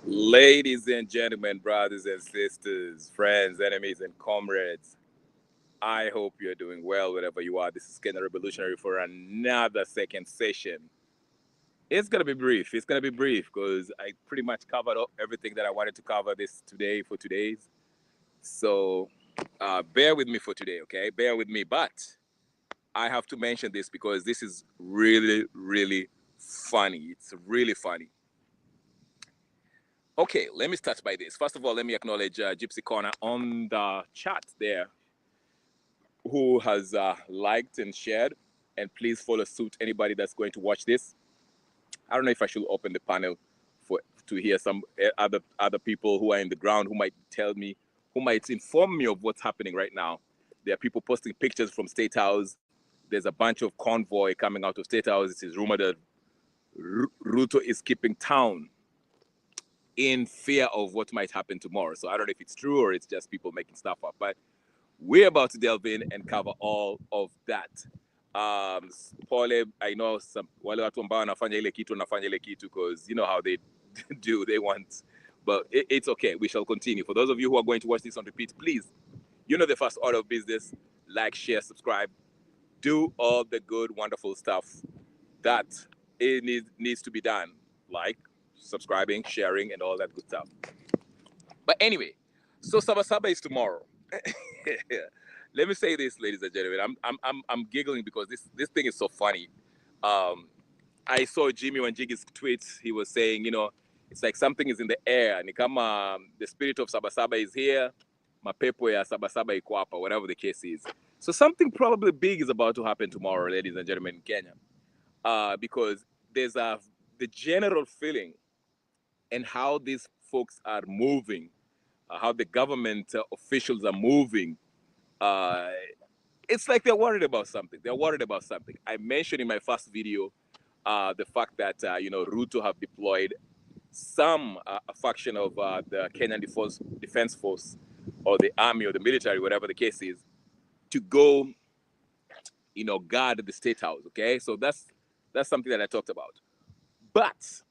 Ladies and gentlemen, brothers and sisters, friends, enemies, and comrades, I hope you're doing well wherever you are. This is Kenya Revolutionary for another second session. It's going to be brief. It's going to be brief because I pretty much covered up everything that I wanted to cover this today for today's. So bear with me for today, okay? Bear with me. But I have to mention this because this is really, really funny. It's really funny. Okay, let me start by this. First of all, let me acknowledge Gypsy Corner on the chat there, who has liked and shared. And please follow suit, anybody that's going to watch this. I don't know if I should open the panel to hear some other people who are in the ground who might tell me, who might inform me of what's happening right now. There are people posting pictures from Statethouse. There's a bunch of convoy coming out of Statethouse. It is rumored that Ruto is keeping town in fear of what might happen tomorrow. So I don't know if it's true or it's just people making stuff up, but we're about to delve in and cover all of that. Pole, I know some wale watu ambao wanafanya ile kitu because you know how they do, they want, but it's okay. We shall continue. For those of you who are going to watch this on repeat, please, you know the first order of business: like, share, subscribe, do all the good, wonderful stuff that it needs to be done, like subscribing, sharing, and all that good stuff. But anyway, so Saba Saba is tomorrow. Let me say this, ladies and gentlemen. I'm giggling because this thing is so funny. I saw Jimmy Wanjigi's tweets. He was saying, you know, it's like something is in the air. And the spirit of Saba Saba is here. Mapepo ya Saba Saba iko hapa, whatever the case is. So something probably big is about to happen tomorrow, ladies and gentlemen, in Kenya. Because there's the general feeling and how these folks are moving, how the government officials are moving. It's like they're worried about something. They're worried about something. I mentioned in my first video the fact that, Ruto have deployed some a faction of the Kenyan Defense Force or the army or the military, whatever the case is, to go, guard the State House. Okay, so that's something that I talked about. But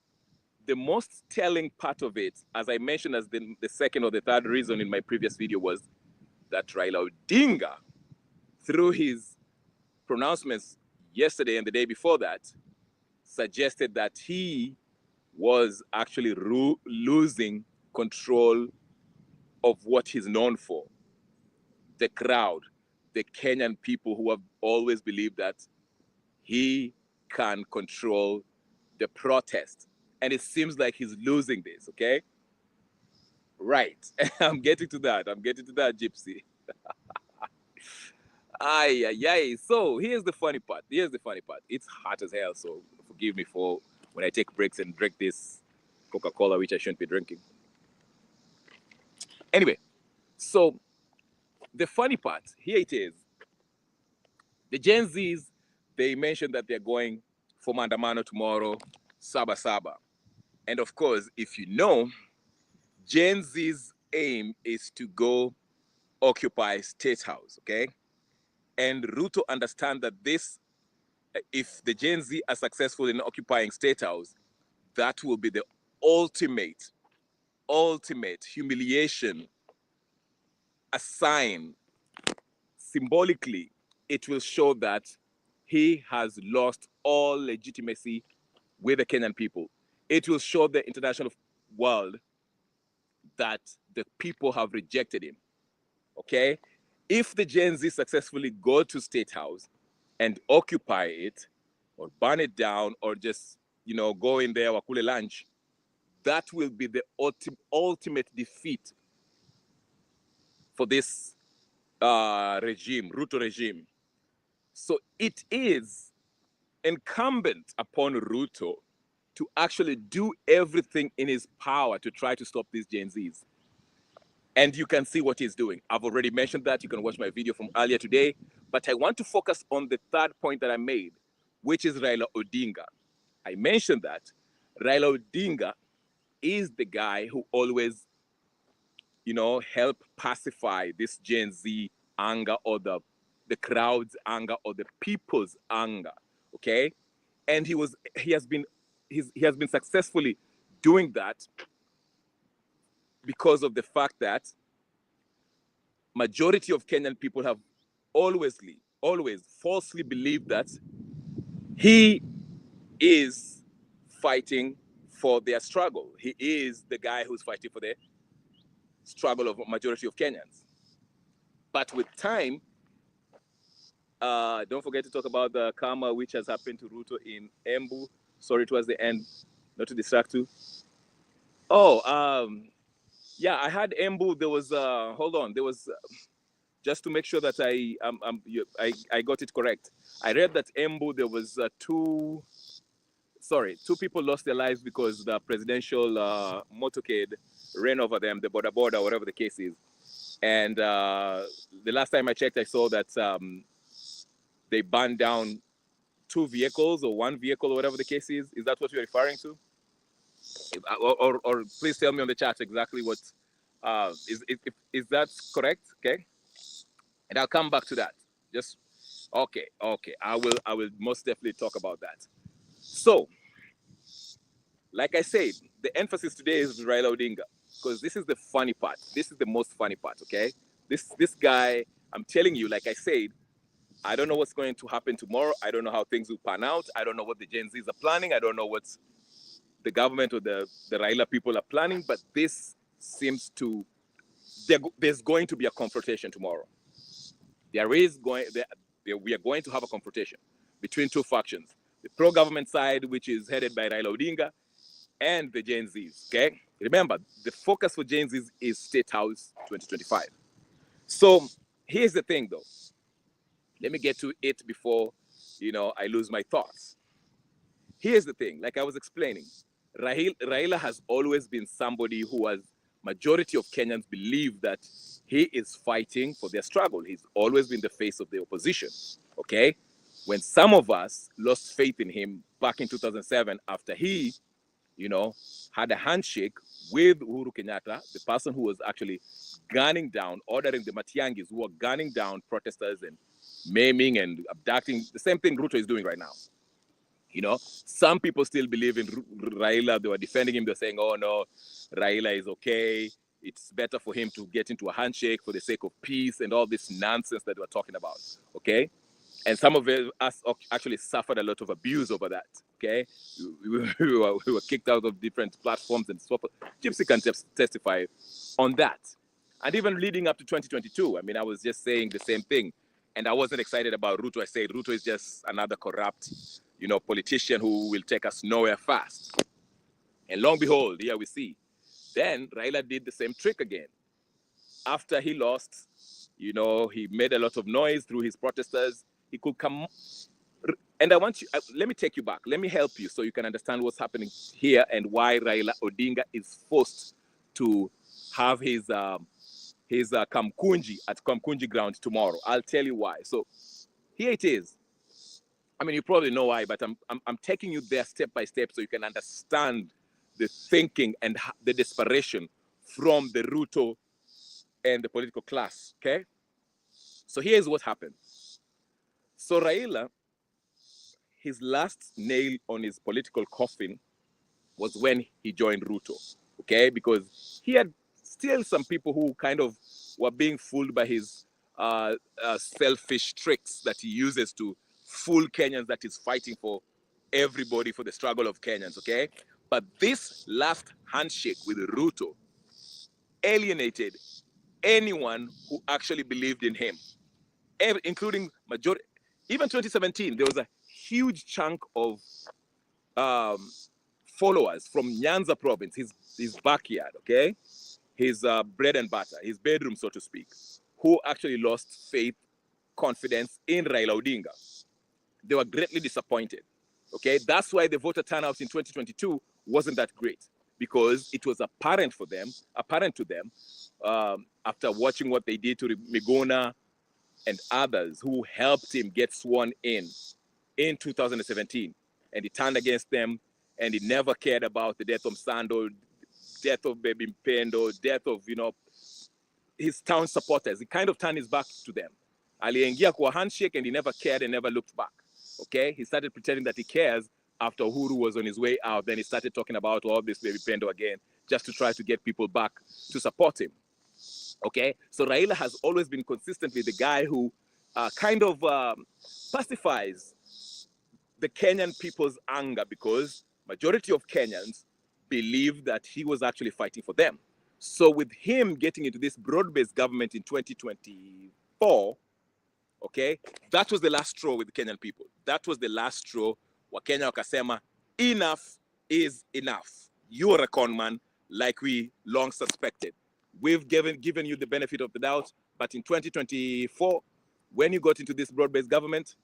the most telling part of it, as I mentioned as the second or the third reason in my previous video, was that Raila Odinga, through his pronouncements yesterday and the day before that, suggested that he was actually losing control of what he's known for. The crowd, the Kenyan people who have always believed that he can control the protest. And it seems like he's losing this, okay? Right. I'm getting to that, Gypsy. Ay, ay, ay. So here's the funny part. It's hot as hell, so forgive me for when I take breaks and drink this Coca-Cola, which I shouldn't be drinking. Anyway, so the funny part, here it is. The Gen Zs, they mentioned that they're going for Maandamano tomorrow, Saba Saba. And of course, if you know, Gen Z's aim is to go occupy Statehouse, okay? And Ruto understand that this, if the Gen Z are successful in occupying Statehouse, that will be the ultimate humiliation, a sign. Symbolically, it will show that he has lost all legitimacy with the Kenyan people. It will show the international world that the people have rejected him, okay? If the Gen Z successfully go to State House and occupy it or burn it down or just, go in there, wakule lunch, that will be the ultimate defeat for this regime, Ruto regime. So it is incumbent upon Ruto to actually do everything in his power to try to stop these Gen Zs. And you can see what he's doing. I've already mentioned that. You can watch my video from earlier today. But I want to focus on the third point that I made, which is Raila Odinga. I mentioned that Raila Odinga is the guy who always, help pacify this Gen Z anger or the crowd's anger or the people's anger, okay? And he has been successfully doing that because of the fact that majority of Kenyan people have always falsely believed that he is fighting for their struggle. He is the guy who's fighting for the struggle of a majority of Kenyans. But with time, don't forget to talk about the karma which has happened to Ruto in Embu. Sorry, towards the end, not to distract you. Oh, yeah, I had Embu. There was, hold on, there was, just to make sure that I got it correct. I read that Embu, there was two people lost their lives because the presidential motorcade ran over them, the border, whatever the case is. And the last time I checked, I saw that they burned down 2 vehicles or 1 vehicle or whatever the case is. Is that what you're referring to? Or please tell me on the chat exactly what, is that correct? Okay. And I'll come back to that. Just, okay. I will most definitely talk about that. So, like I said, the emphasis today is Raila Odinga, because this is the funny part. This is the most funny part, okay? This guy, I'm telling you, like I said, I don't know what's going to happen tomorrow. I don't know how things will pan out. I don't know what the Gen Zs are planning. I don't know what the government or the Raila people are planning, but this seems to, there's going to be a confrontation tomorrow. We are going to have a confrontation between 2 factions. The pro-government side, which is headed by Raila Odinga, and the Gen Zs, okay? Remember, the focus for Gen Zs is Statehouse 2025. So here's the thing, though. Let me get to it before, I lose my thoughts. Here's the thing, like I was explaining, Raila has always been somebody who has, majority of Kenyans believe that he is fighting for their struggle. He's always been the face of the opposition, okay? When some of us lost faith in him back in 2007 after he, had a handshake with Uhuru Kenyatta, the person who was actually gunning down, ordering the Matiangis who were gunning down protesters and maiming and abducting, the same thing Ruto is doing right now. Some people still believe in Raila. They were defending him. They're saying, oh no, Raila is okay. It's better for him to get into a handshake for the sake of peace and all this nonsense that we're talking about, okay? And some of us actually suffered a lot of abuse over that, okay? We were kicked out of different platforms and so forth. Gypsy can testify on that. And even leading up to 2022, I was just saying the same thing. And I wasn't excited about Ruto. I said Ruto is just another corrupt, politician who will take us nowhere fast. And long behold, here we see. Then Raila did the same trick again. After he lost, he made a lot of noise through his protesters. He could come, and I want you, let me take you back. Let me help you so you can understand what's happening here and why Raila Odinga is forced to have his Kamkunji at Kamkunji Grounds tomorrow. I'll tell you why. So here it is. You probably know why, but I'm taking you there step by step so you can understand the thinking and the desperation from the Ruto and the political class, okay? So here's what happened. So Raila, his last nail on his political coffin was when he joined Ruto, okay? Because he had still some people who kind of were being fooled by his selfish tricks that he uses to fool Kenyans that he's fighting for everybody, for the struggle of Kenyans, okay? But this last handshake with Ruto alienated anyone who actually believed in him, including majority. Even 2017, there was a huge chunk of followers from Nyanza province, his backyard, okay? His bread and butter, his bedroom, so to speak, who actually lost faith, confidence in Raila Odinga. They were greatly disappointed, okay? That's why the voter turnout in 2022 wasn't that great, because it was apparent to them, after watching what they did to Migona and others who helped him get sworn in 2017. And he turned against them, and he never cared about the death of Sando, death of Baby Mpendo, death of, his town supporters. He kind of turned his back to them. Aliingia kwa handshake, and he never cared and never looked back, okay? He started pretending that he cares after Uhuru was on his way out. Then he started talking about all this Baby Pendo again. just to try to get people back to support him. Okay, so Raila has always been consistently the guy who kind of pacifies the Kenyan people's anger, because majority of Kenyans believe that he was actually fighting for them. So with him getting into this broad-based government in 2024, okay, that was the last straw with the Kenyan people. That was the last straw. Wakenya wakasema, enough is enough. You are a con man, like we long suspected. We've given you the benefit of the doubt, but in 2024, when you got into this broad-based government,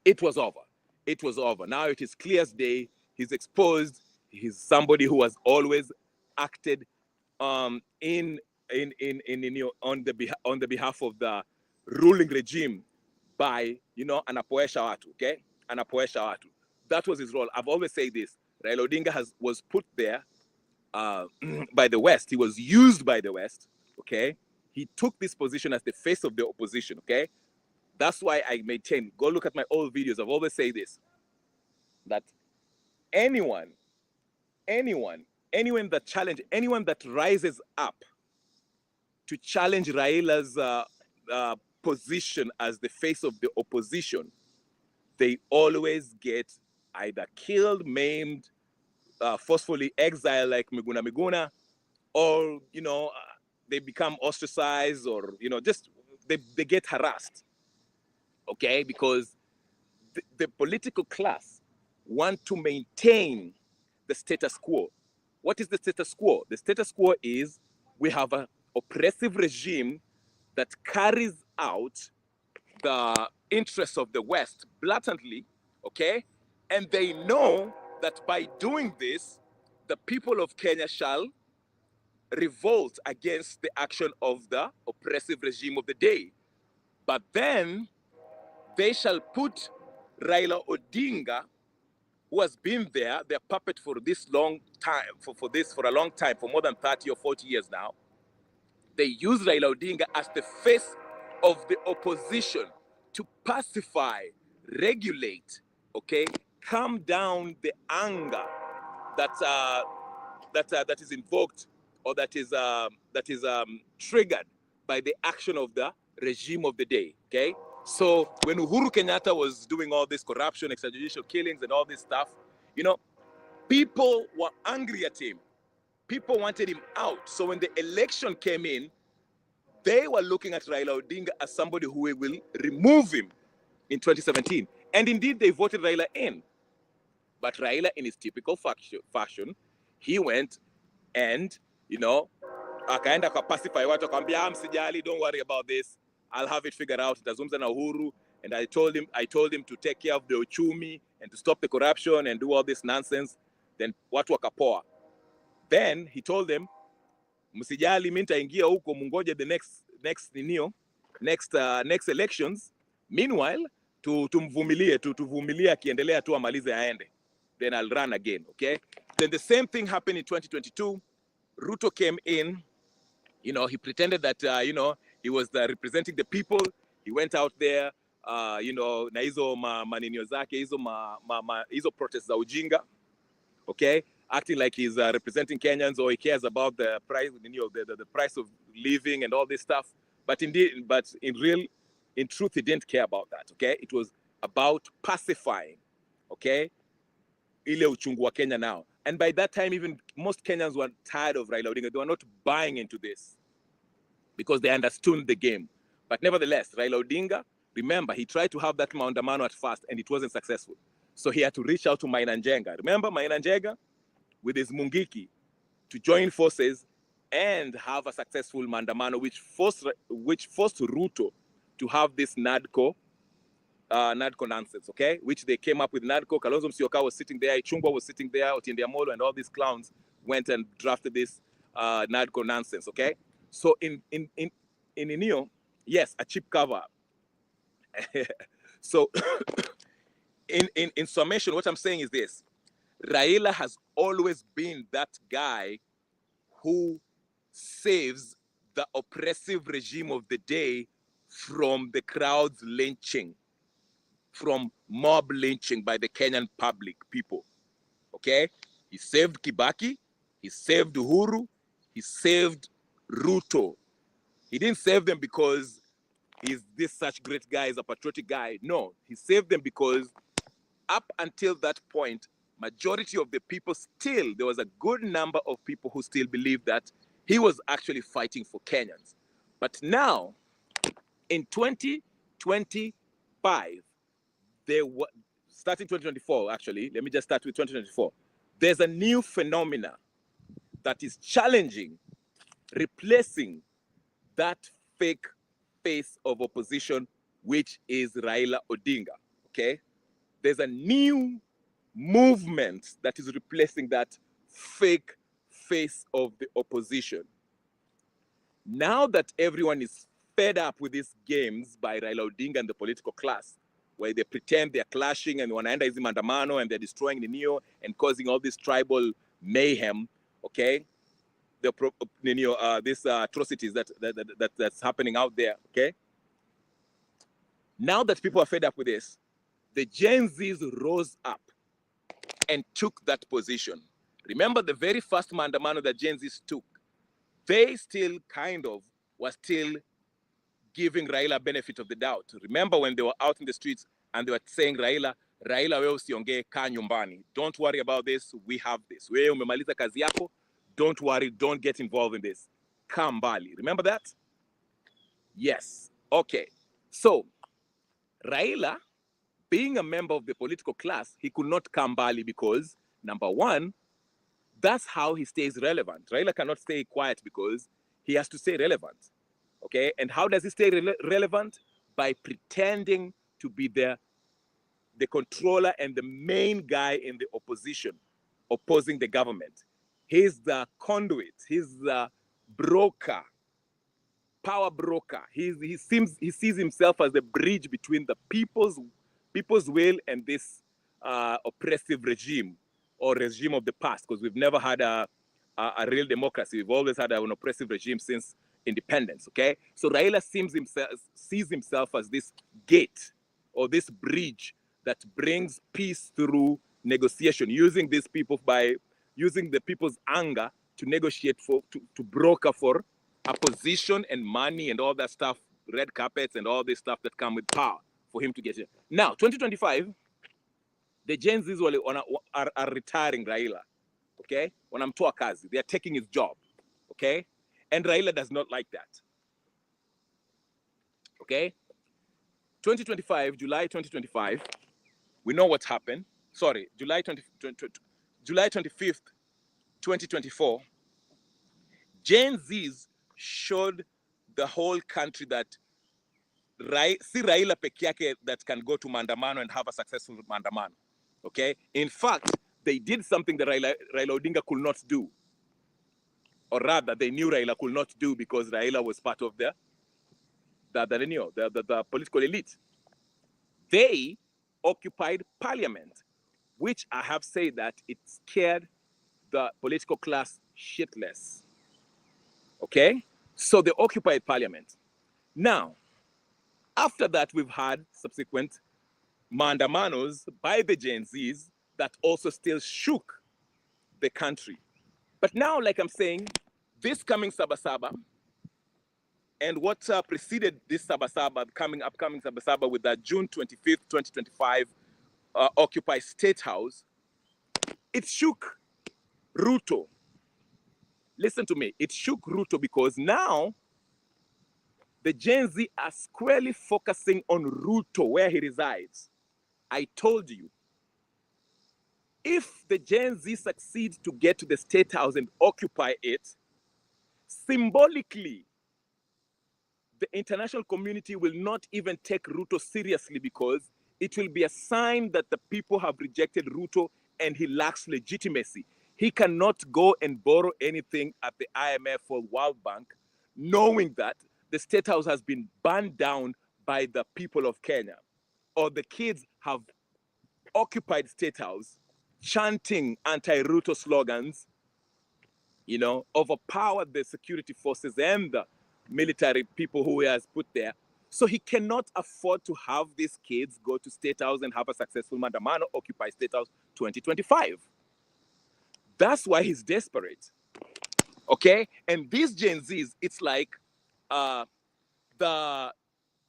it was over. It was over. Now it is clear as day. He's exposed. He's somebody who has always acted on the behalf of the ruling regime by, anapoesha watu, okay? Anapoesha watu. That was his role. I've always said this. Raila Odinga was put there by the West. He was used by the West, okay? He took this position as the face of the opposition, okay? That's why I maintain, go look at my old videos. I've always said this, that anyone that rises up to challenge Raila's position as the face of the opposition, they always get either killed, maimed, forcefully exiled like Miguna, or, they become ostracized, or, just they get harassed, okay? Because the political class want to maintain the status quo. What is the status quo? The status quo is we have an oppressive regime that carries out the interests of the West blatantly, okay? And they know that by doing this, the people of Kenya shall revolt against the action of the oppressive regime of the day. But then they shall put Raila Odinga, who has been there, their puppet for this long time, for a long time, for more than 30 or 40 years now. They use Raila Odinga as the face of the opposition to pacify, regulate, okay, calm down the anger that is invoked, or that is triggered by the action of the regime of the day, okay? So when Uhuru Kenyatta was doing all this corruption, extrajudicial killings, and all this stuff, people were angry at him. People wanted him out. So when the election came in, they were looking at Raila Odinga as somebody who will remove him in 2017. And indeed, they voted Raila in. But Raila, in his typical fashion, he went and, akaenda pacify watu, akamwambia, msijali, don't worry about this. I'll have it figured out. Tazungumza na Uhuru, and I told him to take care of the uchumi and to stop the corruption and do all this nonsense. Then watu wakapoa. Then he told them, msijali, mimi nitaingia huko, mungoje the next elections. Meanwhile, tuvumilie akiendelea tu amalize aende. Then I'll run again, okay? Then the same thing happened in 2022. Ruto came in, he pretended that, he was representing the people. He went out there, na hizo maninio zake, hizo protests za ujinga, okay? Acting like he's representing Kenyans, or he cares about the price, the price of living and all this stuff. But in truth, he didn't care about that, okay? It was about pacifying, okay? Ile uchungu wa Kenya now. And by that time, even most Kenyans were tired of Raila Odinga. They were not buying into this because they understood the game. But nevertheless, Raila Odinga, remember, he tried to have that Maandamano at first, and it wasn't successful. So he had to reach out to Maina Njenga. Remember Maina Njenga with his Mungiki to join forces and have a successful Maandamano, which forced Ruto to have this NADCO nonsense, okay? Which they came up with NADCO. Kalonzo Musyoka was sitting there, Ichungwa was sitting there, Otiende Amolo, and all these clowns went and drafted this NADCO nonsense, okay? So in Inio, yes, a cheap cover. So in summation, what I'm saying is this: Raila has always been that guy who saves the oppressive regime of the day from the crowd's lynching, from mob lynching by the Kenyan people, okay? He saved Kibaki, He saved Uhuru. He saved Ruto. He didn't save them because he's this such great guy, he's a patriotic guy. No, he saved them because up until that point, majority of the people still, there was a good number of people who still believed that he was actually fighting for Kenyans. But now, in 2025, starting 2024, actually, let me just start with 2024. There's a new phenomena that is challenging, replacing that fake face of opposition, which is Raila Odinga, okay? There's a new movement that is replacing that fake face of the opposition. Now that everyone is fed up with these games by Raila Odinga and the political class, where they pretend they're clashing and wanaenda hizi maandamano and they're destroying the Neo and causing all this tribal mayhem, okay? These atrocities that's happening out there, okay? Now that people are fed up with this, the Gen Zs rose up and took that position. Remember the very first Maandamano that Gen Zs took, they still were still giving Raila benefit of the doubt. Remember when they were out in the streets and they were saying, Raila wewe usiongee, kaa nyumbani. Don't worry about this, we have this. Wewe umemaliza kazi yako, don't worry, don't get involved in this. Kaa mbali. Remember that? Yes. Okay. So, Raila, being a member of the political class, he could not come mbali because, number one, that's how he stays relevant. Raila cannot stay quiet because he has to stay relevant. Okay? And how does he stay relevant? By pretending to be the controller and the main guy in the opposition, opposing the government. He's the conduit. He's the broker, power broker. He sees himself as the bridge between the people's will and this oppressive regime or regime of the past, because we've never had a real democracy. We've always had an oppressive regime since independence, okay? So Raila sees himself as this gate or this bridge that brings peace through negotiation, using these people using the people's anger to negotiate to broker for a position and money and all that stuff, red carpets and all this stuff that come with power for him to get it. Now, 2025, the Gen Zs are retiring Raila, okay? Wanamtoa kazi, they are taking his job, okay? And Raila does not like that, okay? July 2025, we know what happened. Sorry, July 25th, 2024, Gen Zs showed the whole country that si Raila peke yake that can go to Maandamano and have a successful Maandamano, okay? In fact, they did something that Raila Odinga could not do. Or rather, they knew Raila could not do because Raila was part of the political elite. They occupied parliament, which I have said that it scared the political class shitless. Okay? So they occupied parliament. Now, after that, we've had subsequent Maandamanos by the Gen Zs that also still shook the country. But now, like I'm saying, this coming Saba Saba and what preceded this Saba Saba, upcoming Saba Saba with that June 25th, 2025 Occupy Statehouse, it shook Ruto. Listen to me, it shook Ruto because now the Gen Z are squarely focusing on Ruto, where he resides. I told you, if the Gen Z succeed to get to the State House and occupy it, symbolically, the international community will not even take Ruto seriously because it will be a sign that the people have rejected Ruto and he lacks legitimacy. He cannot go and borrow anything at the IMF or World Bank, knowing that the State House has been burned down by the people of Kenya, or the kids have occupied State House, chanting anti-Ruto slogans, overpowered the security forces and the military people who he has put there. So he cannot afford to have these kids go to State House and have a successful Maandamano, occupy State House 2025. That's why he's desperate. Okay? And these Gen Zs, it's like the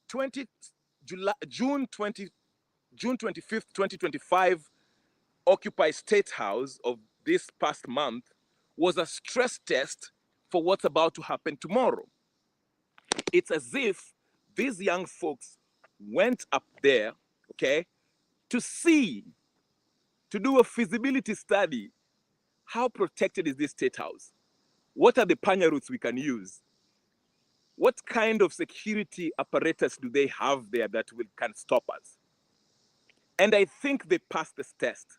20 July, June 25th, 2025 Occupy Statehouse of this past month was a stress test for what's about to happen tomorrow. It's as if these young folks went up there, okay, to see, to do a feasibility study. How protected is this state house? What are the panya routes we can use? What kind of security apparatus do they have there that can stop us? And I think they passed this test,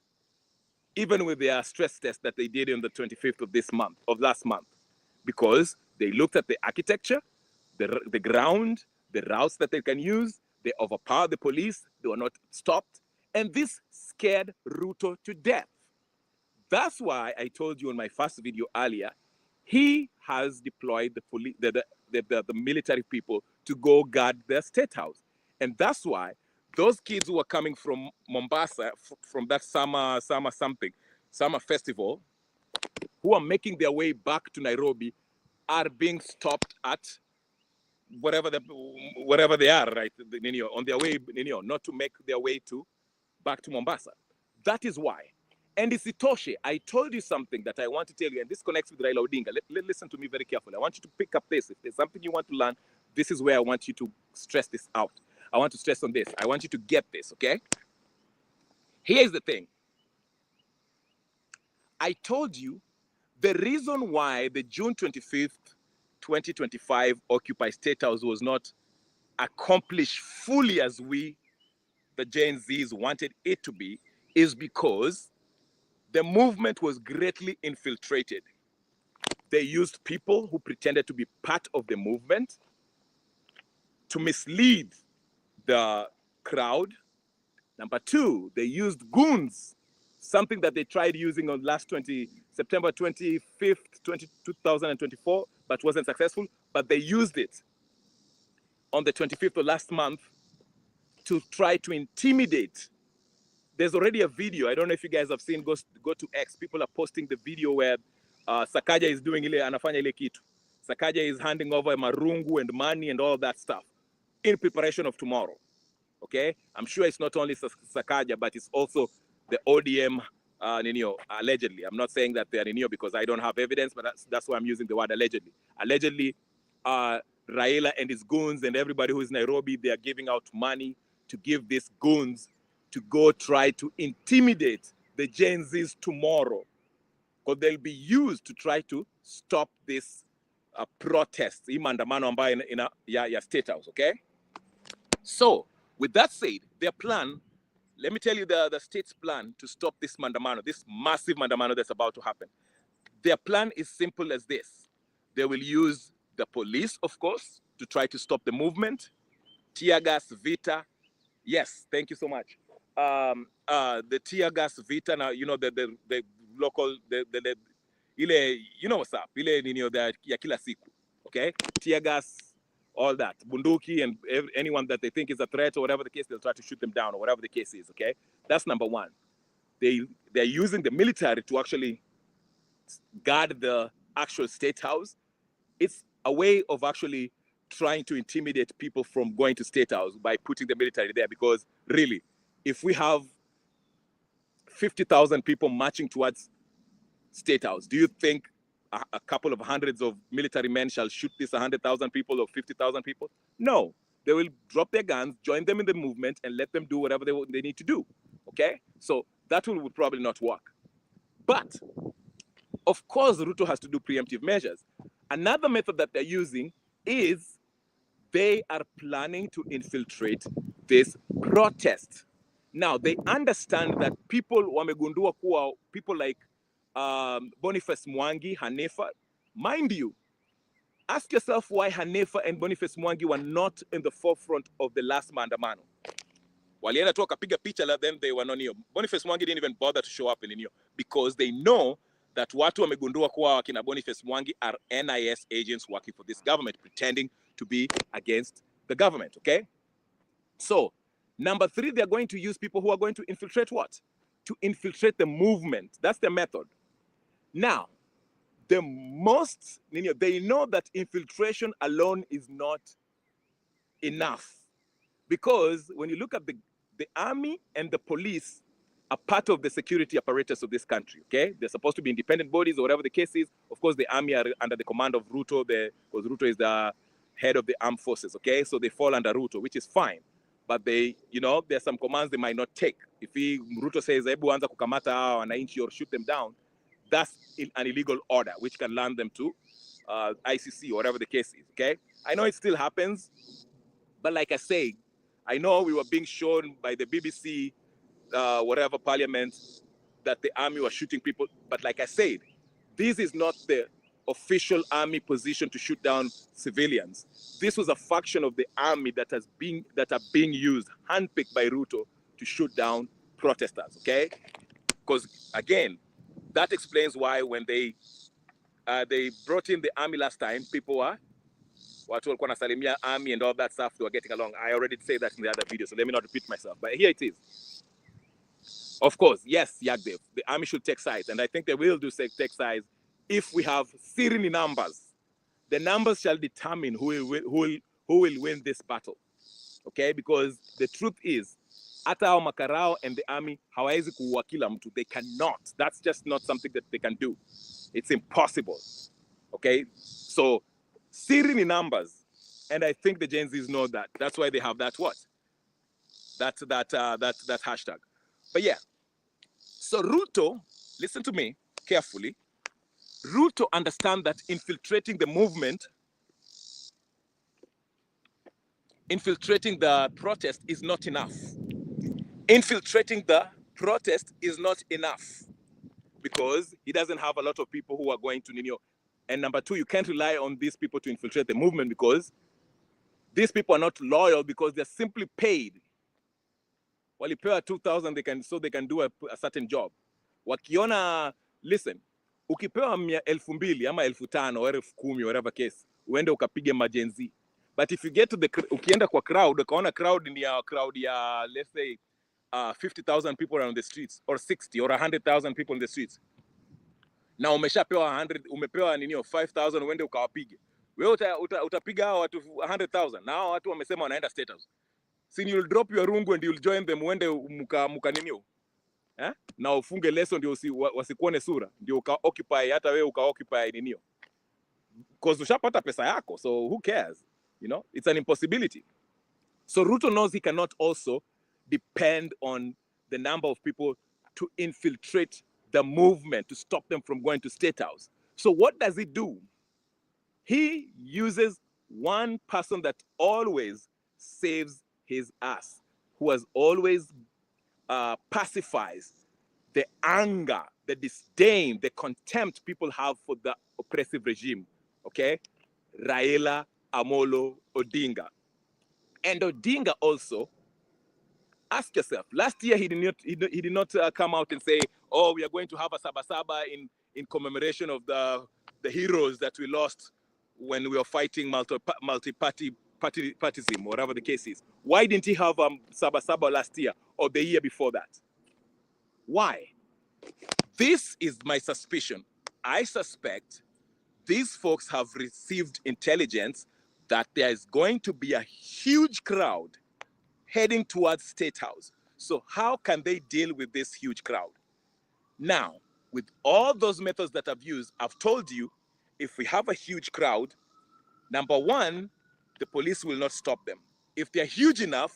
even with their stress test that they did on the 25th of this month, of last month, because they looked at the architecture, the ground, the routes that they can use, they overpowered the police, they were not stopped, and this scared Ruto to death. That's why I told you in my first video earlier, he has deployed the military people to go guard their state house. And that's why those kids who are coming from Mombasa, from that summer festival, who are making their way back to Nairobi, are being stopped at wherever they are, right? On their way, not to make their way back to Mombasa. That is why. And Isitoshe, I told you something that I want to tell you, and this connects with Raila Odinga. Listen to me very carefully. I want you to pick up this. If there's something you want to learn, this is where I want you to stress this out. I want to stress on this. I want you to get this, okay? Here's the thing. I told you the reason why the June 25th, 2025 Occupy State House was not accomplished fully as we, the Gen Zs, wanted it to be is because the movement was greatly infiltrated. They used people who pretended to be part of the movement to mislead the crowd. Number two, they used goons, something that they tried using on September 25th, 2024, but wasn't successful. But they used it on the 25th of last month to try to intimidate. There's already a video. I don't know if you guys have seen. Go to X. People are posting the video where Sakaja is doing anafanya ile kitu. Sakaja is handing over marungu and money and all that stuff in preparation of tomorrow. Okay, I'm sure it's not only Sakaja, but it's also the ODM allegedly. I'm not saying that they are because I don't have evidence, but that's why I'm using the word allegedly. Allegedly, Raila and his goons and everybody who is Nairobi, they are giving out money to give these goons to go try to intimidate the Gen Zs tomorrow, because they'll be used to try to stop this protest, Maandamano ambayo ya State House, okay? So, with that said, their plan, let me tell you the state's plan to stop this Maandamano, this massive Maandamano that's about to happen. Their plan is simple as this. They will use the police, of course, to try to stop the movement, tear gas, Vita. Yes, thank you so much. The tear gas, Vita, now, the local, what's up, the ya kila siku, okay? Tear gas, all that, bunduki, and anyone that they think is a threat or whatever the case, they'll try to shoot them down or whatever the case is, okay? That's number one. They're using the military to actually guard the actual state house. It's a way of actually trying to intimidate people from going to state house by putting the military there, because really, if we have 50,000 people marching towards state house, do you think a couple of hundreds of military men shall shoot these 100,000 people or 50,000 people? No, they will drop their guns, join them in the movement, and let them do whatever they need to do, okay? So that would probably not work. But, of course, Ruto has to do preemptive measures. Another method that they're using is they are planning to infiltrate this protest. Now, they understand that people wamegundua kuwa people like Boniface Mwangi, Hanifa, mind you, ask yourself why Hanifa and Boniface Mwangi were not in the forefront of the last Maandamano. Walienda tu wakapiga picha, then they were not here. Boniface Mwangi didn't even bother to show up in New York because they know that watu wamegundua kuwa wakina Boniface Mwangi are NIS agents working for this government, pretending to be against the government, okay? So, number three, they're going to use people who are going to infiltrate what? To infiltrate the movement. That's their method. Now, they know that infiltration alone is not enough. Because when you look at the army and the police are part of the security apparatus of this country, okay? They're supposed to be independent bodies or whatever the case is. Of course, the army are under the command of Ruto, because Ruto is the head of the armed forces, okay? So they fall under Ruto, which is fine. But there's some commands they might not take. If Ruto says, Ebu anza kukamata hawa wananchi or shoot them down, that's an illegal order, which can land them to ICC or whatever the case is, okay? I know it still happens, but like I say, I know we were being shown by the BBC, whatever parliament, that the army was shooting people. But like I said, this is not the official army position to shoot down civilians. This was a faction of the army that are being used, handpicked by Ruto, to shoot down protesters, okay? Because again, that explains why when they brought in the army last time, people were watu walikuwa nasalimia army and all that stuff, they were getting along. I already said that in the other video, so let me not repeat myself. But here it is. Of course, yes, Yagdev, the army should take sides, and I think they will take sides if we have serene numbers. The numbers shall determine who will win this battle, okay? Because the truth is, hata hao makarao and the army hawawezi kuua kila mtu. They cannot. That's just not something that they can do. It's impossible, okay? So, serene numbers, and I think the Gen Zs know that. That's why they have that what? That hashtag. But yeah, so Ruto, listen to me carefully. Ruto understands that infiltrating the movement, infiltrating the protest is not enough. Infiltrating the protest is not enough because he doesn't have a lot of people who are going to Nino. And number two, you can't rely on these people to infiltrate the movement because these people are not loyal because they're simply paid. Walipewa 2,000, they can do a certain job. Wakiona, listen, ukipewa 2,000 ama 5,000 or 10,000 or whatever case, uende ukapige majenzi. But if you get to ukienda kwa crowd, ukaona crowd ni ya, let's say, 50,000 people around the streets, or 60 or 100,000 people in the streets. Na umeshapewa 5,000 uende ukawapige. Wewe utapiga hao watu 100,000. Na hao watu wamesema wanaenda Statethouse. Then you'll drop your rungu and you'll join them uende muka ninio. Na ufunge leso ndio wasikuone sura. Ndio occupy hata wewe occupy ninio. Because ushapata pesa yako, so who cares? You know, it's an impossibility. So Ruto knows he cannot also depend on the number of people to infiltrate the movement, to stop them from going to Statethouse. So what does he do? He uses one person that always saves his ass, who has always pacifies the anger, the disdain, the contempt people have for the oppressive regime, okay? Raila Amolo Odinga. And Odinga also, ask yourself, last year he did not come out and say, oh, we are going to have a Saba Saba in commemoration of the heroes that we lost when we were fighting multi-partyism, whatever the case is. Why didn't he have Saba Saba last year or the year before that? Why? This is my suspicion. I suspect these folks have received intelligence that there is going to be a huge crowd heading towards Statethouse. So how can they deal with this huge crowd? Now, with all those methods that I've used, I've told you, if we have a huge crowd, number one, the police will not stop them. If they're huge enough,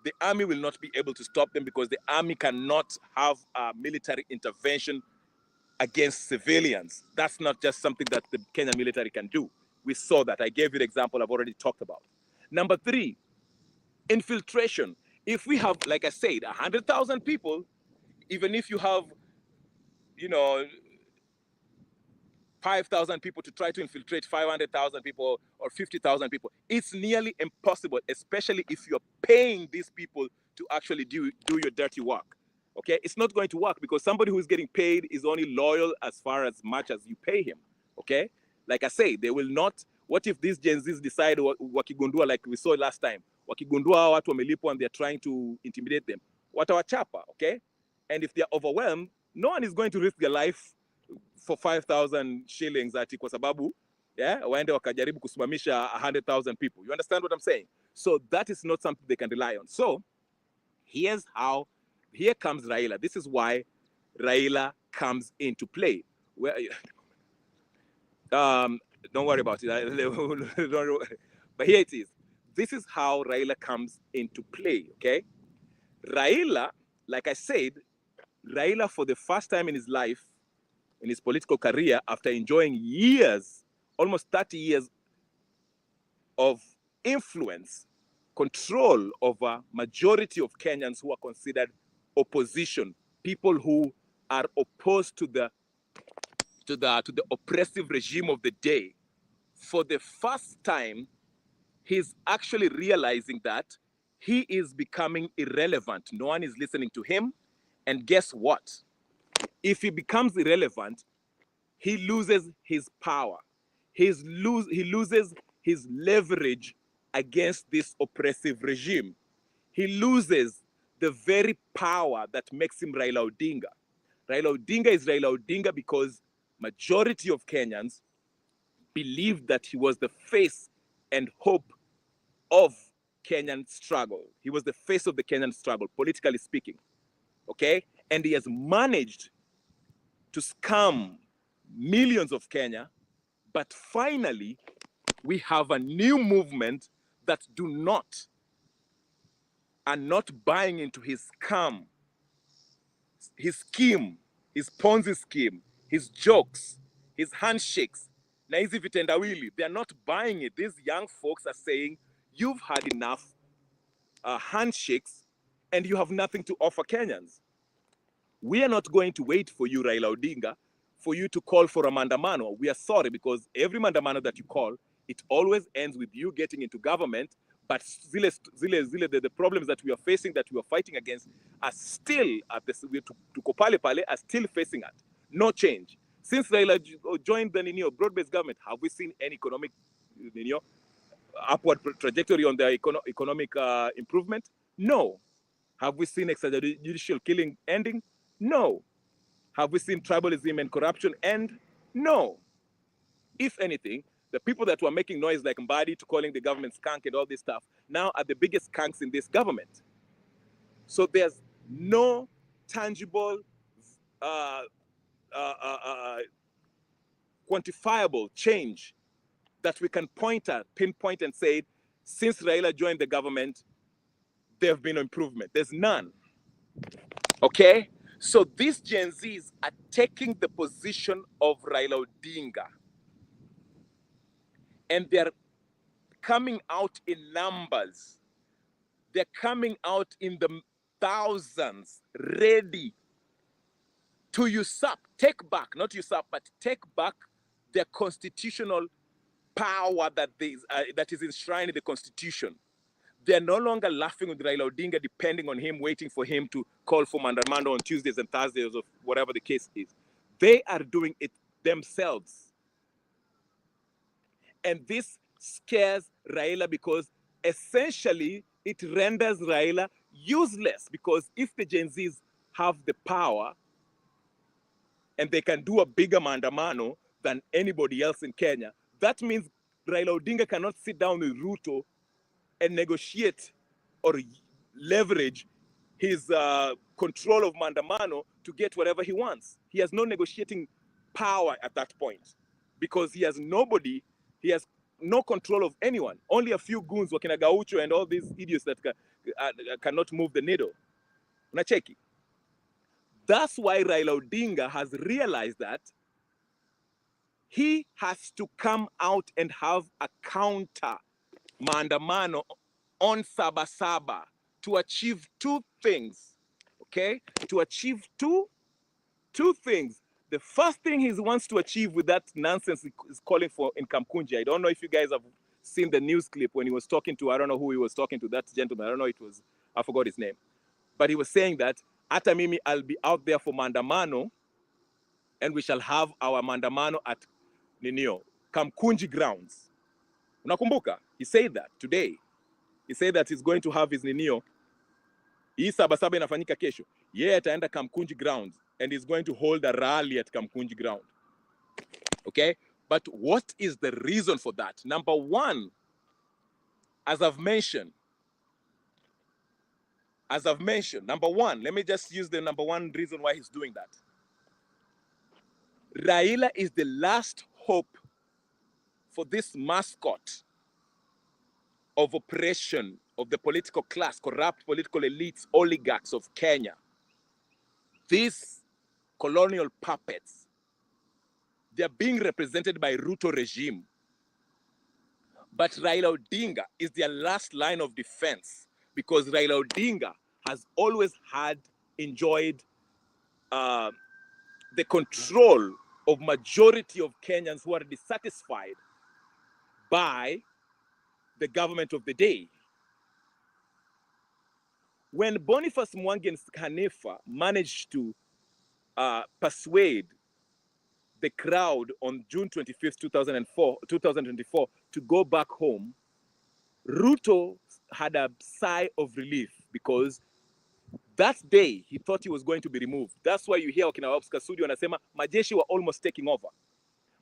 the army will not be able to stop them because the army cannot have a military intervention against civilians. That's not just something that the Kenyan military can do. We saw that. I gave you the example I've already talked about. Number three, infiltration. If we have, like I said, 100,000 people, even if you have, 5,000 people to try to infiltrate 500,000 people or 50,000 people, it's nearly impossible, especially if you're paying these people to actually do your dirty work. Okay, it's not going to work because somebody who is getting paid is only loyal as much as you pay him. Okay, like I say, they will not. What if these Gen Zs decide wakigundua, like we saw last time, wakigundua watu wamelipwa and they're trying to intimidate them? Watawachapa, okay? And if they're overwhelmed, no one is going to risk their life for 5,000 shillings ati kwa sababu waende wakajaribu kusimamisha 100,000 people. You understand what I'm saying? So that is not something they can rely on. So here comes Raila. This is why Raila comes into play. Don't worry about it. But here it is. This is how Raila comes into play, okay? Raila, like I said, Raila for the first time in his life, in his political career, after enjoying years, almost 30 years of influence, control over majority of Kenyans who are considered opposition, people who are opposed to the oppressive regime of the day. For the first time, he's actually realizing that he is becoming irrelevant. No one is listening to him. And guess what? If he becomes irrelevant, he loses his power. He loses his leverage against this oppressive regime. He loses the very power that makes him Raila Odinga. Raila Odinga is Raila Odinga because majority of Kenyans believed that he was the face and hope of Kenyan struggle. He was the face of the Kenyan struggle, politically speaking, okay? And he has managed to scam millions of Kenya, but finally, we have a new movement that are not buying into his scam, his scheme, his Ponzi scheme, his jokes, his handshakes. Na hizi vitendawili, they are not buying it. These young folks are saying, you've had enough handshakes and you have nothing to offer Kenyans. We are not going to wait for you, Raila Odinga, for you to call for a Maandamano. We are sorry, because every Maandamano that you call, it always ends with you getting into government, but the problems that we are facing, that we are fighting against, are still at the to are still facing it. No change. Since Raila joined the broad-based government, have we seen any economic upward trajectory on the economic improvement? No. Have we seen extrajudicial killing ending? No. Have we seen tribalism and corruption end? No. If anything, the people that were making noise like Mbadi to calling the government skunk and all this stuff now are the biggest skunks in this government. So there's no tangible, quantifiable change that we can pinpoint and say, since Raila joined the government, there have been improvement. There's none. Okay? So these Gen Zs are taking the position of Raila Odinga. And they're coming out in numbers. They're coming out in the thousands, ready to usurp, take back, not usurp, but take back their constitutional power that is enshrined in the Constitution. They're no longer laughing with Raila Odinga, depending on him, waiting for him to call for Maandamano on Tuesdays and Thursdays, or whatever the case is. They are doing it themselves. And this scares Raila because essentially it renders Raila useless, because if the Gen Zs have the power and they can do a bigger Maandamano than anybody else in Kenya, that means Raila Odinga cannot sit down with Ruto and negotiate or leverage his control of Maandamano to get whatever he wants. He has no negotiating power at that point, because he has nobody, he has no control of anyone. Only a few goons, Wakina Gaucho and all these idiots that cannot move the needle. Unacheki. That's why Raila Odinga has realized that he has to come out and have a counter Maandamano on Saba Saba to achieve two things, okay? To achieve two things. The first thing he wants to achieve with that nonsense he's calling for in Kamkunji. I don't know if you guys have seen the news clip when he was talking to, I don't know who he was talking to, that gentleman. I don't know, I forgot his name. But he was saying that, Ata mimi, I'll be out there for Maandamano, and we shall have our Maandamano at Kamkunji Grounds. Unakumbuka? He said that today. He said that he's going to have his hii Saba Saba inafanyika kesho. Ataenda Kamkunji Grounds, and he's going to hold a rally at Kamkunji Ground. Okay? But what is the reason for that? Number one, as I've mentioned, number one, let me just use the number one reason why he's doing that. Raila is the last hope for this mascot of oppression of the political class, corrupt political elites, oligarchs of Kenya. These colonial puppets, they're being represented by Ruto regime. But Raila Odinga is their last line of defense because Raila Odinga has always enjoyed the control of majority of Kenyans who are dissatisfied by the government of the day. When Boniface Mwangi and Hanifa managed to persuade the crowd on June 25th, 2024 to go back home, Ruto had a sigh of relief because that day he thought he was going to be removed. That's why you hear wakina Waps Kasudi wanasema majeshi were almost taking over.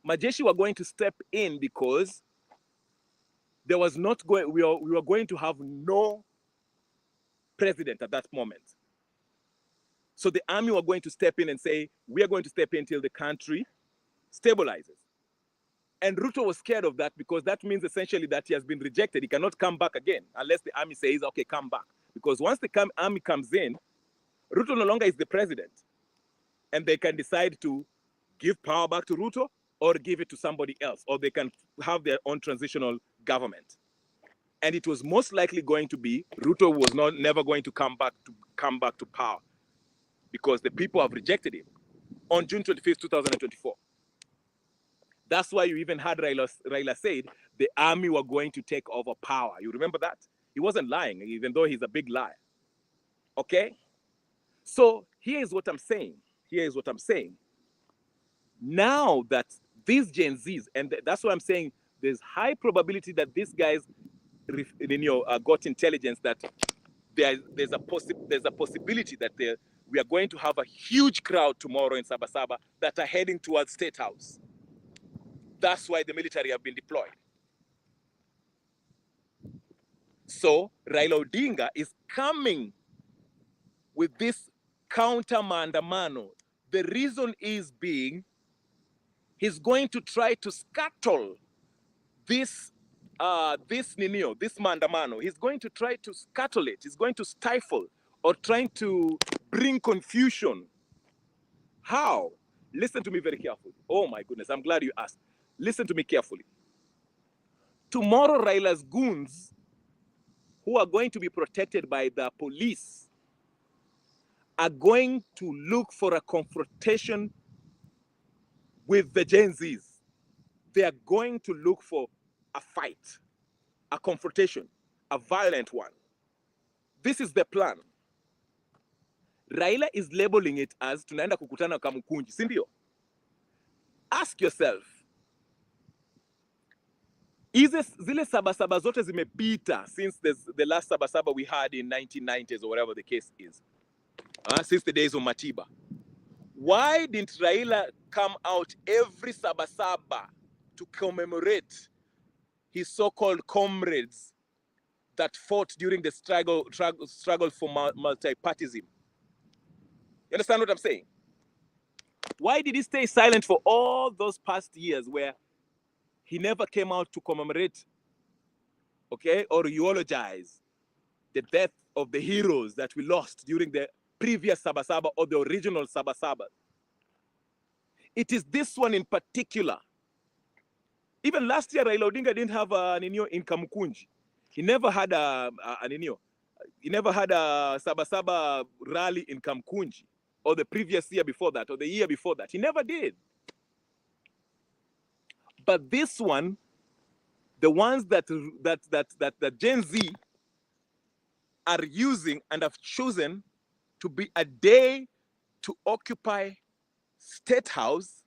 Majeshi were going to step in because there was not going, we were going to have no president at that moment. So the army were going to step in and say, we are going to step in till the country stabilizes. And Ruto was scared of that because that means essentially that he has been rejected. He cannot come back again unless the army says, okay, come back. Because once the army comes in, Ruto no longer is the president. And they can decide to give power back to Ruto or give it to somebody else, or they can have their own transitional government. And it was most likely going to be Ruto was never going to come back to power because the people have rejected him on June 25th, 2024. That's why you even had Raila said the army were going to take over power. You remember that? He wasn't lying, even though he's a big liar. Okay? So here's what I'm saying. Now that these Gen Zs, and that's why I'm saying there's high probability that these guys got intelligence that there's a possibility that we are going to have a huge crowd tomorrow in Saba Saba that are heading towards Statethouse. That's why the military have been deployed. So Raila Odinga is coming with this counter Maandamano. The reason is being he's going to try to scuttle this Maandamano. He's going to try to scuttle it. He's going to stifle or trying to bring confusion. How? Listen to me very carefully. Oh my goodness, I'm glad you asked. Listen to me carefully. Tomorrow, Raila's goons, who are going to be protected by the police, are going to look for a confrontation with the Gen Zs. They are going to look for a fight, a confrontation, a violent one. This is the plan. Raila is labeling it as tunaenda kukutana Kamkunji, si ndio? Ask yourself, zile Saba Saba zote zimepita since the last Saba Saba we had in 1990s or whatever the case is, since the days of Matiba. Why didn't Raila come out every Saba Saba to commemorate his so-called comrades that fought during the struggle for multi-partyism? You understand what I'm saying? Why did he stay silent for all those past years where he never came out to commemorate, okay, or eulogize the death of the heroes that we lost during the previous Saba Saba or the original Saba Saba? It is this one in particular. Even last year, Raila Odinga didn't have an in Kamkunji. He never had he never had a Saba Saba rally in Kamkunji, or the previous year before that, or the year before that. He never did. But this one, the ones that Gen Z are using and have chosen to be a day to occupy Statehouse,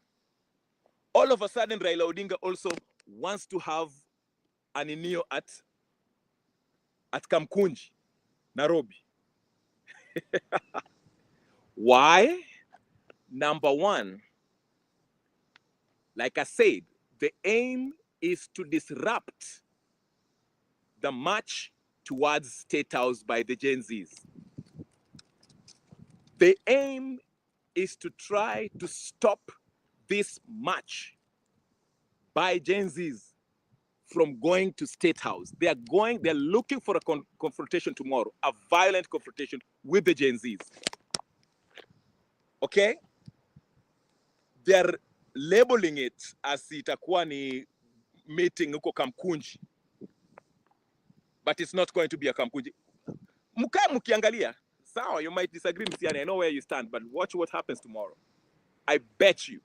all of a sudden Raila Odinga also wants to have an inio at Kamkunji, Nairobi. Why? Number one, Like I said, the aim is to disrupt the march towards State House by the Gen Zs. The aim is to try to stop this march by Gen Zs from going to State House. They're looking for a confrontation tomorrow, a violent confrontation with the Gen Zs. Okay? They're labeling it as itakuwa ni meeting huko Kamkunji. But it's not going to be a Kamkunji. Mkae mkiangalia. Sawa, you might disagree, Msiani. I know where you stand, but watch what happens tomorrow. I bet you.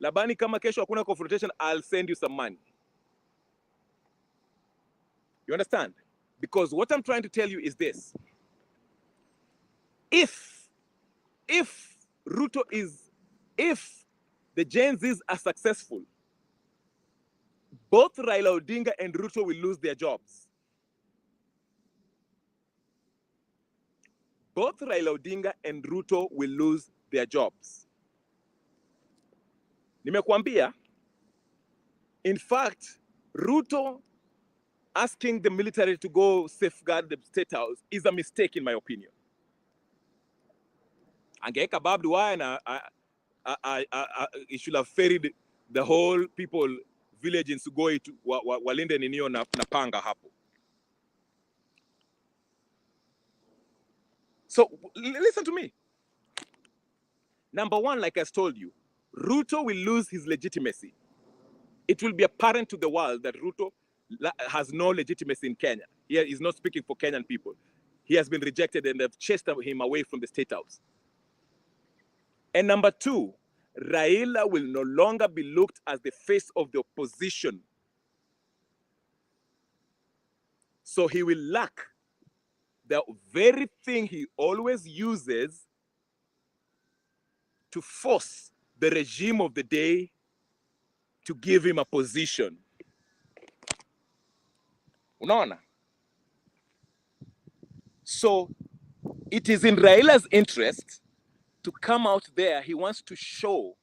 Labani kama kesho hakuna confrontation, I'll send you some money. You understand? Because what I'm trying to tell you is this. If the Gen Zs are successful, both Raila Odinga and Ruto will lose their jobs. Both Raila Odinga and Ruto will lose their jobs. Nimekuambia, in fact, Ruto asking the military to go safeguard the State House is a mistake in my opinion. Angeweka barbed wire na it should have ferried the whole people village in Sugoi to walinde ninio na panga hapo. So listen to me. Number one, like I told you, Ruto will lose his legitimacy. It will be apparent to the world that Ruto has no legitimacy in Kenya. He is not speaking for Kenyan people. He has been rejected and they've chased him away from the State House. And number two, Raila will no longer be looked as the face of the opposition. So he will lack the very thing he always uses to force the regime of the day to give him a position. Unaona? So it is in Raila's interest to come out there. He wants to show.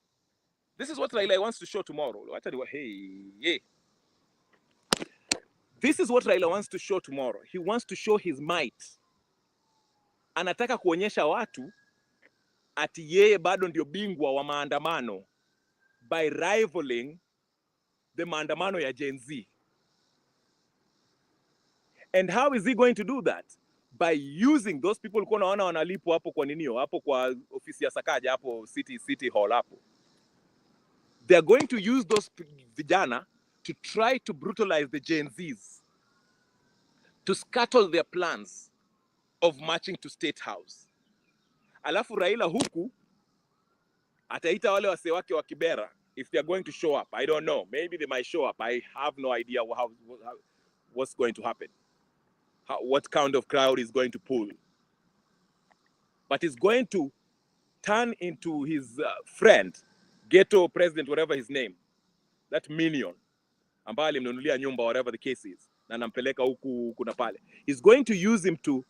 This is what Raila wants to show tomorrow. Hey. This is what Raila wants to show tomorrow. He wants to show his might. Anataka kuonyesha watu ati yeye bado ndio bingwa wa maandamano by rivaling the maandamano ya Gen Z. And how is he going to do that? By using those people who naona wanalipo hapo kwa ninio, hapo kwa ofisi ya Sakaja, hapo City Hall hapo. They are going to use those vijana to try to brutalize the Gen Zs, to scuttle their plans of marching to State House. Alafu Raila huku ataita wale wase wake wa Kibera if they are going to show up. I don't know. Maybe they might show up. I have no idea what's going to happen. What kind of crowd is going to pull. But it's going to turn into his friend, ghetto president, whatever his name, that minion, ambaye alimnunulia nyumba, whatever the case is, na nampeleka huku kuna pale. He's going to use him to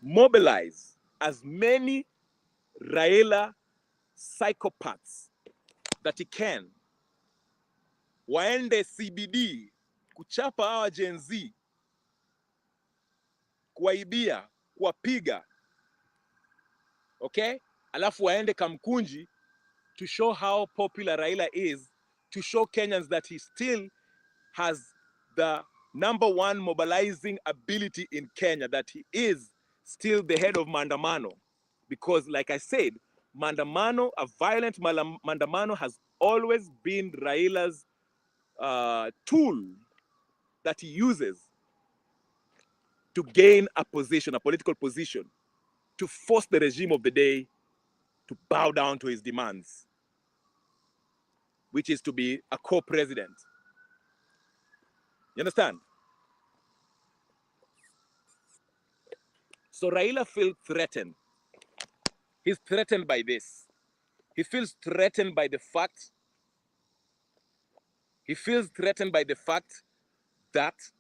mobilize as many Raila psychopaths that he can. Waende CBD, kuchapa hawa Gen Z, kuwaibia, kuwapiga. Okay? Alafu waende Kamkunji to show how popular Raila is, to show Kenyans that he still has the #1 mobilizing ability in Kenya, that he is still the head of Maandamano. Because like I said, Maandamano, a violent Maandamano has always been Raila's tool that he uses to gain a position, a political position, to force the regime of the day to bow down to his demands, which is to be a co-president. You understand? So Raila feels threatened. He's threatened by this. He feels threatened by the fact that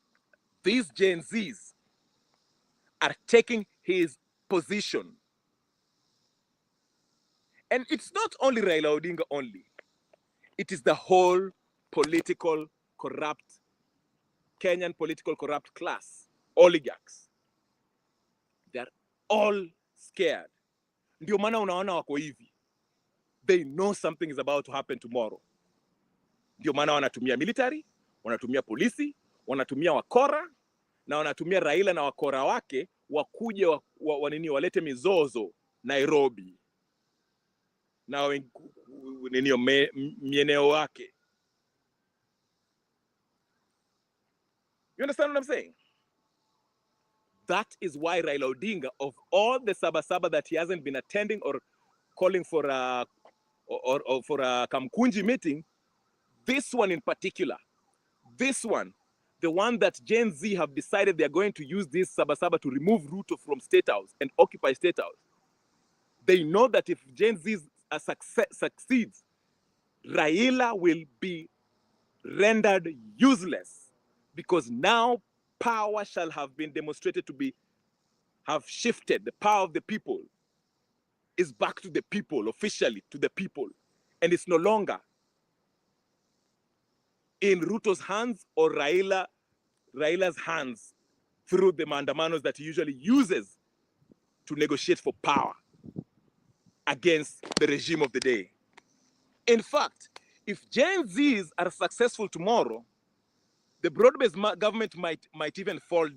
these Gen Zs are taking his position. And it's not only Raila Odinga only. It is the whole political corrupt, Kenyan political corrupt class, oligarchs. They're all scared. Ndio maana unaona wako hivi. They know something is about to happen tomorrow. Ndio maana wanatumia military, wanatumia polisi, wanatumia wakora, na wanatumia Raila na wakora wake wakuje walete mizozo Nairobi na mieneo wake. You understand what I'm saying? That is why Raila Odinga, of all the Saba Saba that he hasn't been attending or calling for a Kamkunji meeting, this one in particular, this one, the one that Gen Z have decided they're going to use this Saba Saba to remove Ruto from Statethouse and occupy Statethouse. They know that if Gen Z succeeds, Raila will be rendered useless, because now power shall have been demonstrated to have shifted. The power of the people is back to the people, officially to the people. And it's no longer in Ruto's hands or Raila's hands through the Maandamanos that he usually uses to negotiate for power against the regime of the day. In fact, if Gen Zs are successful tomorrow, the broad-based government might even fall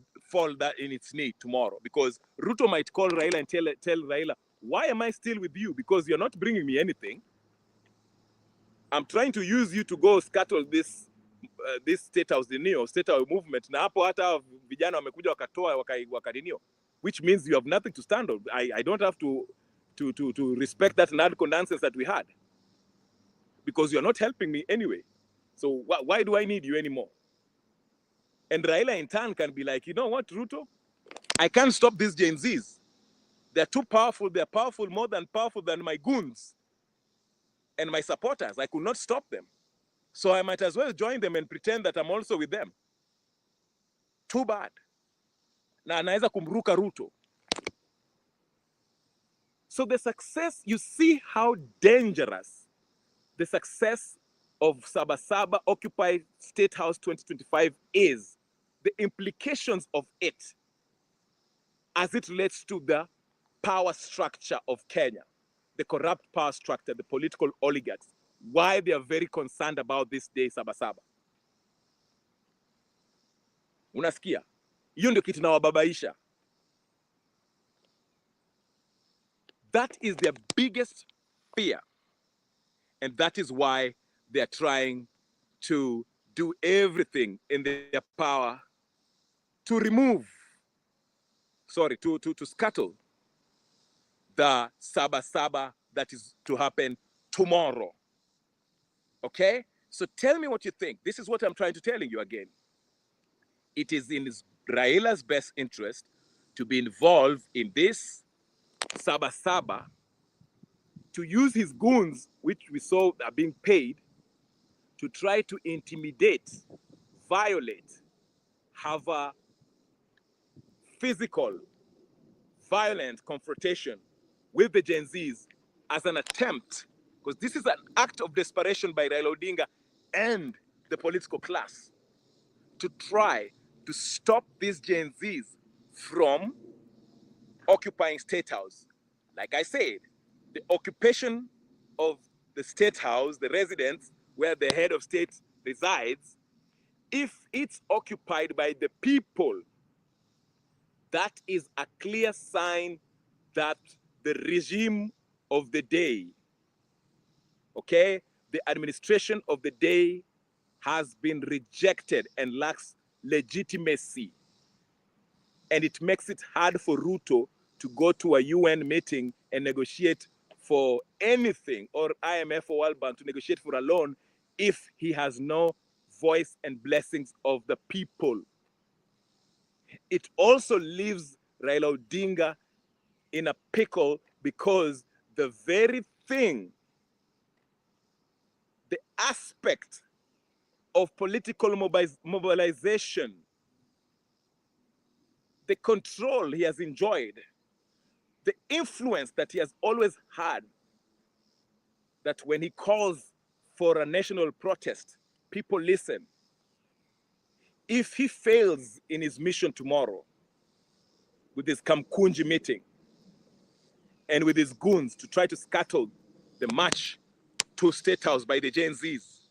that in its knee tomorrow, because Ruto might call Raila and tell Raila, why am I still with you? Because you're not bringing me anything. I'm trying to use you to go scuttle this Statehouse, the neo Statehouse movement. Na hapo hata vijana wamekuja wakatoa wakadinio, which means you have nothing to stand on. I don't have to respect that narco nonsense that we had, because you're not helping me anyway. So why do I need you anymore? And Raila in turn can be like, you know what, Ruto? I can't stop these Gen Zs. They're too powerful. They're powerful, more than powerful than my goons and my supporters. I could not stop them. So I might as well join them and pretend that I'm also with them. Too bad. Na anaweza kumruka Ruto. So the success, you see how dangerous the success of Saba Saba Occupy Statehouse 2025 is. The implications of it as it relates to the power structure of Kenya, the corrupt power structure, the political oligarchs, why they are very concerned about this day Saba Saba. Unasikia? Hiyo ndio kitu nawababaisha. That is their biggest fear. And that is why they are trying to do everything in their power to scuttle the Saba Saba that is to happen tomorrow. Okay? So tell me what you think. This is what I'm trying to tell you again. It is in Raila's best interest to be involved in this Saba Saba, to use his goons, which we saw are being paid, to try to intimidate, violate, have a physical, violent confrontation with the Gen Zs as an attempt, because this is an act of desperation by Raila Odinga and the political class, to try to stop these Gen Zs from occupying Statehouse. Like I said, the occupation of the Statehouse, the residence where the head of state resides, if it's occupied by the people, that is a clear sign that the regime of the day, okay, the administration of the day has been rejected and lacks legitimacy. And it makes it hard for Ruto to go to a UN meeting and negotiate for anything, or IMF or World Bank to negotiate for a loan, if he has no voice and blessings of the people. It also leaves Raila Odinga in a pickle, because the very thing, the aspect of political mobilization, the control he has enjoyed, the influence that he has always had, that when he calls for a national protest, people listen. If he fails in his mission tomorrow with his Kamkunji meeting and with his goons to try to scuttle the march to Statethouse by the Gen Zs,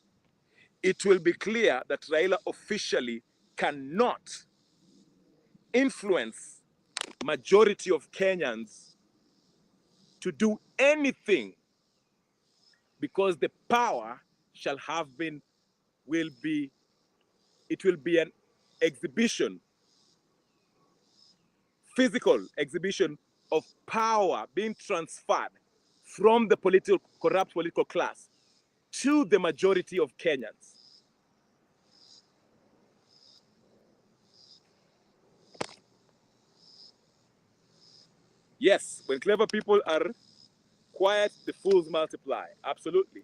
it will be clear that Raila officially cannot influence majority of Kenyans to do anything, because the power shall have been, it will be an exhibition, physical exhibition of power being transferred from the corrupt political class to the majority of Kenyans. Yes, when clever people are quiet, the fools multiply. Absolutely.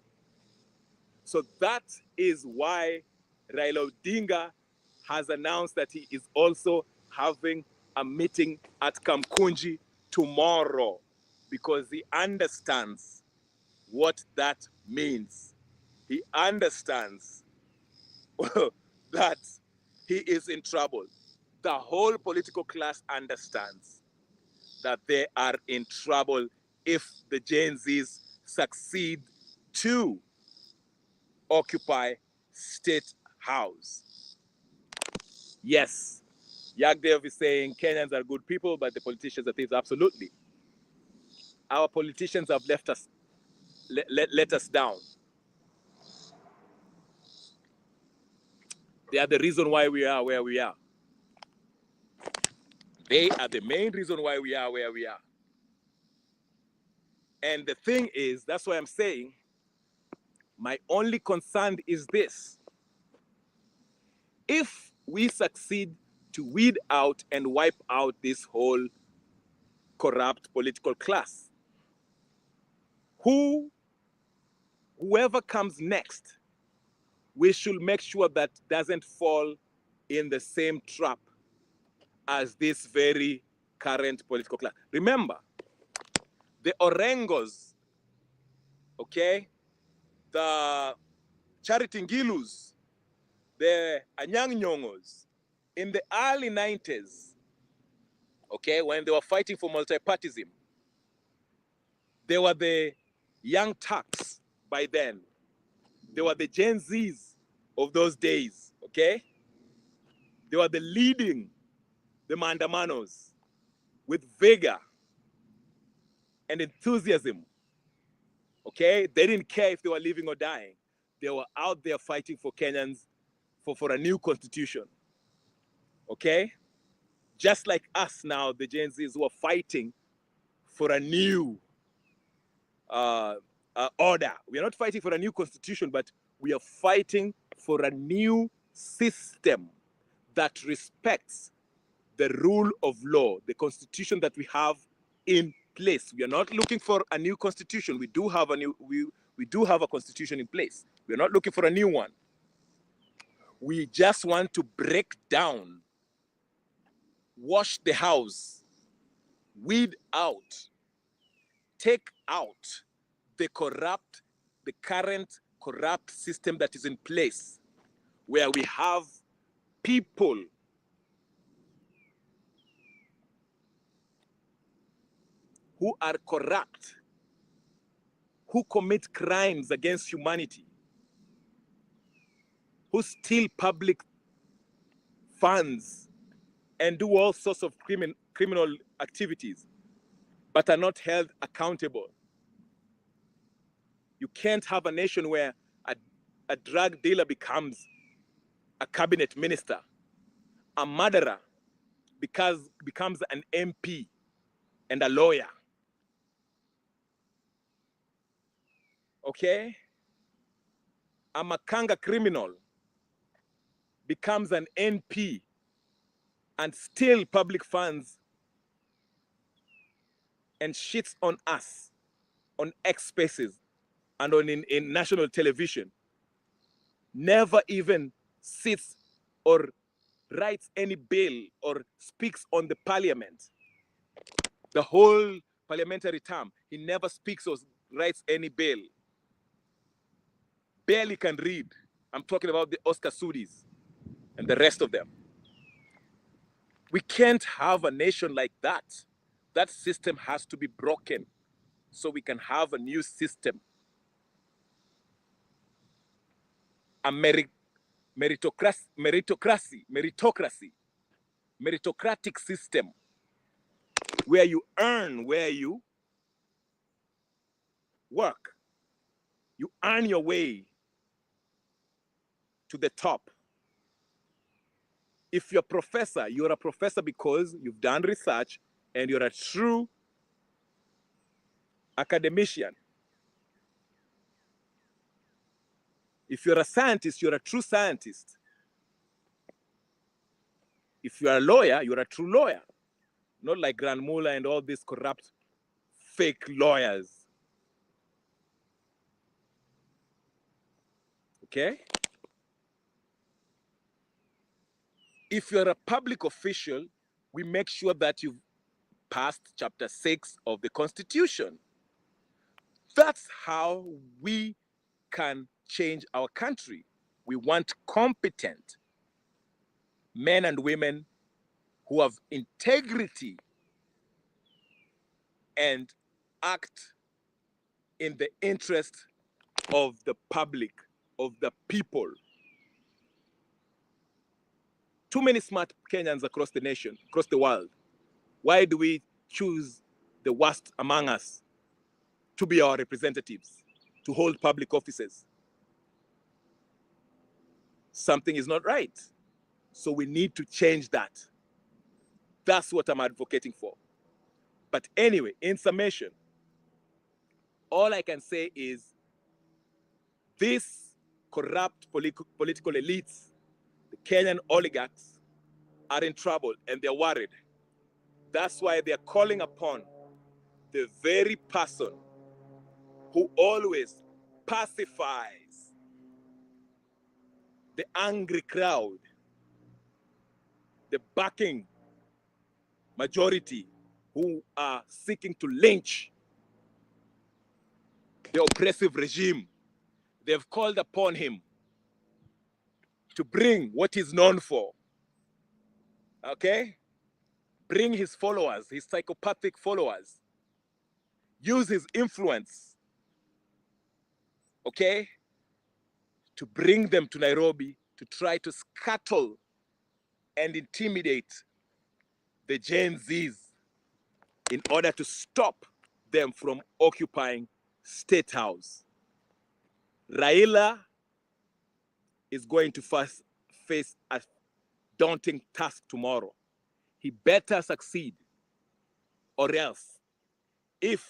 So that is why Raila Odinga has announced that he is also having a meeting at Kamkunji tomorrow, because he understands what that means. He understands that he is in trouble. The whole political class understands that they are in trouble if the Gen Zs succeed to occupy State House. Yes, Yagdev is saying Kenyans are good people, but the politicians are thieves. Absolutely. Our politicians have left us, let us down. They are the reason why we are where we are. They are the main reason why we are where we are. And the thing is, that's why I'm saying, my only concern is this. If we succeed to weed out and wipe out this whole corrupt political class, whoever comes next, we should make sure that doesn't fall in the same trap as this very current political class. Remember, the Orengos, okay, the Charity Ngilus, the Anyang Nyongos, in the early 90s, okay, when they were fighting for multipartism, they were the young Turks by then. They were the Gen Zs of those days, okay? They were leading the Maandamanos with vigor and enthusiasm, okay? They didn't care if they were living or dying. They were out there fighting for Kenyans, for a new constitution, okay? Just like us now, the Gen Zs who are fighting for a new order. We are not fighting for a new constitution, but we are fighting for a new system that respects the rule of law, the constitution that we have in place. We are not looking for a new constitution. We do have a constitution in place. We are not looking for a new one. We just want to break down, wash the house, weed out, take out the current corrupt system that is in place, where we have people who are corrupt, who commit crimes against humanity, who steal public funds and do all sorts of criminal activities, but are not held accountable. You can't have a nation where a drug dealer becomes a cabinet minister, a murderer becomes an MP and a lawyer. Okay? A Makanga criminal becomes an NP and steal public funds and shits on us on X Spaces and in national television. Never even sits or writes any bill or speaks on the parliament. The whole parliamentary term, he never speaks or writes any bill. barely can read. I'm talking about the Oscar Sudis and the rest of them. We can't have a nation like that. That system has to be broken so we can have a new system. A meritocratic system where you earn where you work. You earn your way to the top. If you're a professor because you've done research and you're a true academician. If you're a scientist, you're a true scientist. If you're a lawyer, you're a true lawyer. Not like Grand Mula and all these corrupt, fake lawyers. Okay? If you're a public official, we make sure that you've passed chapter 6 of the Constitution. That's how we can change our country. We want competent men and women who have integrity and act in the interest of the public, of the people. Too many smart Kenyans across the nation, across the world. Why do we choose the worst among us to be our representatives, to hold public offices? Something is not right. So we need to change that. That's what I'm advocating for. But anyway, in summation, all I can say is these corrupt political elites, the Kenyan oligarchs, are in trouble and they're worried. That's why they're calling upon the very person who always pacifies the angry crowd, the backing majority who are seeking to lynch the oppressive regime. They've called upon him to bring what he's known for. Okay? Bring his followers, his psychopathic followers. Use his influence, okay, to bring them to Nairobi to try to scuttle and intimidate the Gen Zs in order to stop them from occupying Statehouse. Raila is going to first face a daunting task tomorrow. He better succeed, or else, if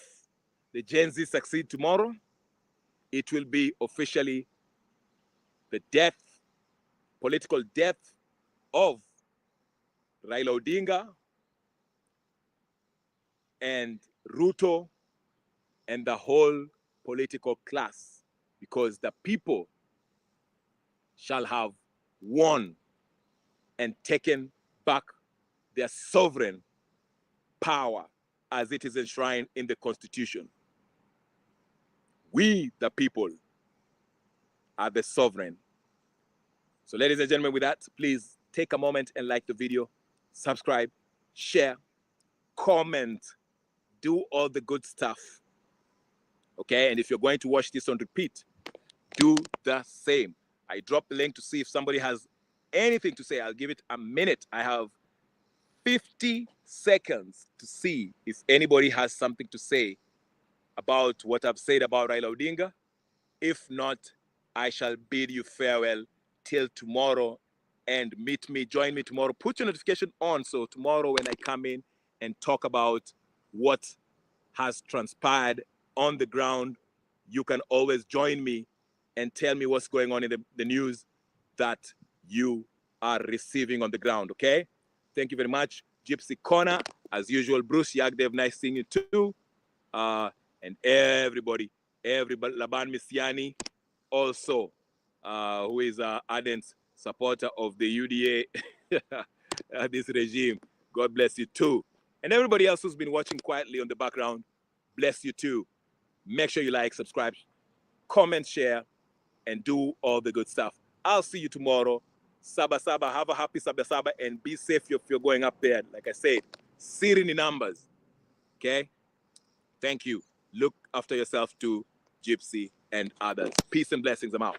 the Gen Z succeed tomorrow, it will be officially the death, political death of Raila Odinga and Ruto and the whole political class, because the people shall have won and taken back their sovereign power as it is enshrined in the Constitution. We, the people, are the sovereign. So ladies and gentlemen, with that, please take a moment and like the video, subscribe, share, comment, do all the good stuff. Okay, and if you're going to watch this on repeat, do the same. I dropped the link to see if somebody has anything to say. I'll give it a minute. I have 50 seconds to see if anybody has something to say about what I've said about Raila Odinga. If not, I shall bid you farewell till tomorrow and join me tomorrow. Put your notification on so tomorrow when I come in and talk about what has transpired on the ground, you can always join me and tell me what's going on in the news that you are receiving on the ground, okay? Thank you very much. Gypsy Corner, as usual. Bruce Yagdev, nice seeing you too. And everybody, Laban Misiani, also, who is an ardent supporter of the UDA, this regime. God bless you too. And everybody else who's been watching quietly on the background, bless you too. Make sure you like, subscribe, comment, share, and do all the good stuff. I'll see you tomorrow. Saba Saba, have a happy Saba Saba, and be safe if you're going up there. Like I said, sitting in numbers. Okay? Thank you. Look after yourself too, Gypsy and others. Peace and blessings. I'm out.